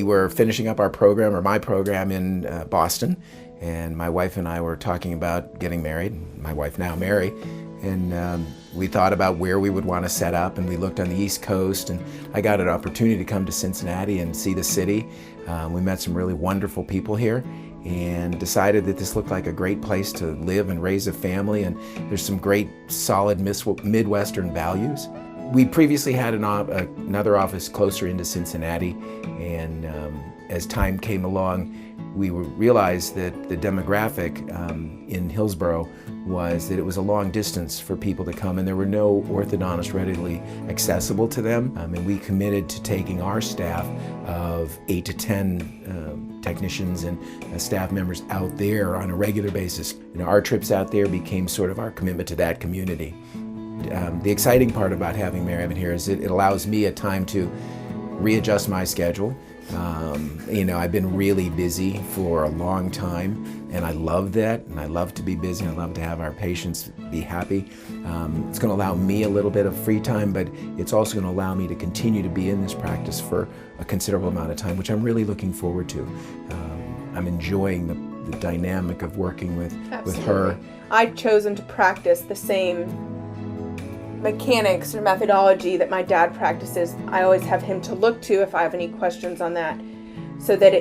were finishing up our program, or my program, in Boston, and my wife and I were talking about getting married. My wife now, Mary, and we thought about where we would want to set up, and we looked on the East Coast, and I got an opportunity to come to Cincinnati and see the city. We met some really wonderful people here and decided that this looked like a great place to live and raise a family, and there's some great solid Midwestern values. We previously had another office closer into Cincinnati, and as time came along, we realized that the demographic in Hillsborough was that it was a long distance for people to come, and there were no orthodontists readily accessible to them. And we committed to taking our staff of 8 to 10 technicians and staff members out there on a regular basis. Our trips out there became sort of our commitment to that community. The exciting part about having Mary here is it allows me a time to readjust my schedule. I've been really busy for a long time, and I love that, and I love to be busy, and I love to have our patients be happy. It's going to allow me a little bit of free time, but it's also going to allow me to continue to be in this practice for a considerable amount of time, which I'm really looking forward to. I'm enjoying the dynamic of working with her. I've chosen to practice the same mechanics or methodology that my dad practices. I always have him to look to if I have any questions on that, so that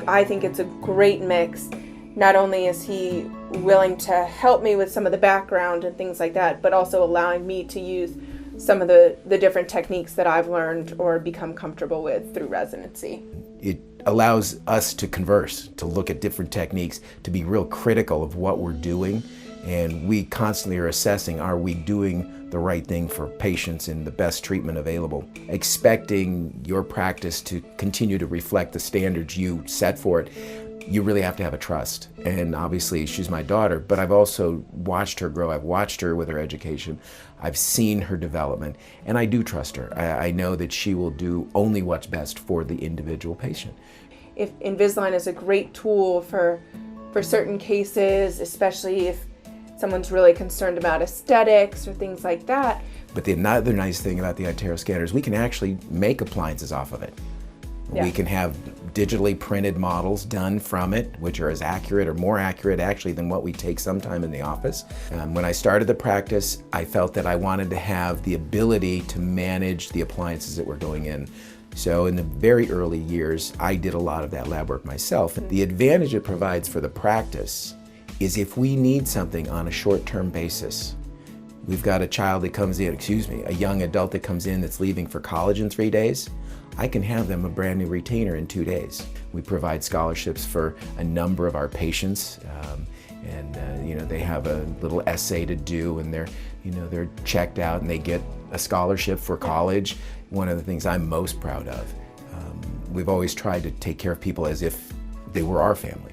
I think it's a great mix. Not only is he willing to help me with some of the background and things like that, but also allowing me to use some of the different techniques that I've learned or become comfortable with through residency. It allows us to converse, to look at different techniques, to be real critical of what we're doing, and we constantly are assessing, are we doing the right thing for patients and the best treatment available? Expecting your practice to continue to reflect the standards you set for it, you really have to have a trust. And obviously she's my daughter, but I've also watched her grow. I've watched her with her education. I've seen her development, and I do trust her. I know that she will do only what's best for the individual patient. If Invisalign is a great tool for certain cases, especially if someone's really concerned about aesthetics or things like that. But the other nice thing about the iTero scanner is we can actually make appliances off of it. Yeah. We can have digitally printed models done from it, which are as accurate or more accurate actually than what we take sometime in the office. When I started the practice, I felt that I wanted to have the ability to manage the appliances that were going in. So in the very early years, I did a lot of that lab work myself. The advantage it provides for the practice is if we need something on a short-term basis. We've got a child that comes in, a young adult that comes in that's leaving for college in 3 days. I can have them a brand new retainer in 2 days. We provide scholarships for a number of our patients, and they have a little essay to do, and they're checked out and they get a scholarship for college. One of the things I'm most proud of. We've always tried to take care of people as if they were our family.